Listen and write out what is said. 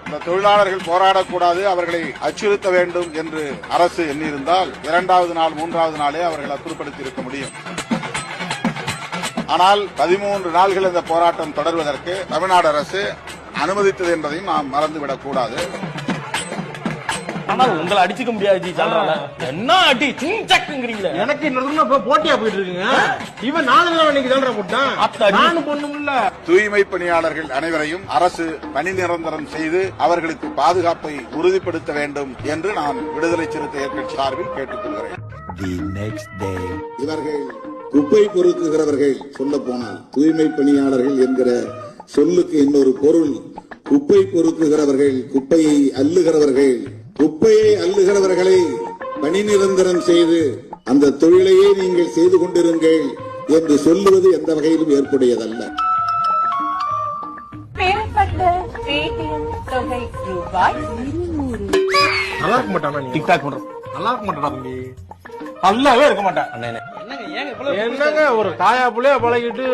இந்த தொழிலாளர்கள் போராடக்கூடாது, அவர்களை அச்சுறுத்த வேண்டும் என்று அரசு எண்ணியிருந்தால் 2வது நாள் 3வது நாளே அவர்கள் அப்புறப்படுத்தி இருக்க முடியும். ஆனால் 13 நாள்கள் இந்த போராட்டம் தொடர்வதற்கு தமிழ்நாடு அரசு அனுமதித்தது என்பதையும் நாம் மறந்துவிடக் கூடாது. ஆனால் உங்களை அடிச்சுக்க முடியாது. என்ன அடி சிங்கிறீங்களா? எனக்கு இன்னொரு போட்டியா போயிட்டு இருக்குங்க. இவன் 4 நாள் அன்னைக்கு தான் போட்டான். நானும் பொண்ணுமில்ல. தூய்மை பணியாளர்கள் அனைவரையும் அரசு பணி நிரந்தரம் செய்து அவர்களுக்கு பாதுகாப்பை உறுதிப்படுத்த வேண்டும் என்று நான் விடுதலை சிறுத்தைகள் கட்சி சார்பில் கேட்டுக் கொள்கிறேன். இவர்கள் குப்பை பொறுக்குகிறவர்கள், சொல்ல போனால் தூய்மை பணியாளர்கள் என்கிற சொல்லுக்கு இன்னொரு பொருள் குப்பை பொறுக்குகிறவர்கள், குப்பையை அள்ளுகிறவர்கள். குப்பையை அள்ளுகிறவர்களை பணி நிரந்தரம் செய்து அந்த தொழிலையே நீங்கள் செய்து கொண்டிருங்கள் என்று சொல்லுவது எந்த வகையிலும் ஏற்புடையதல்ல. நல்லா இருக்க மாட்டான். டிக்டாக் பண்றோம். நல்லா இருக்க மாட்டான் தம்பி. நல்லாவே இருக்க மாட்டான். என்னங்க என்னங்க ஒரு தாயா புள்ளைய பழகிட்டு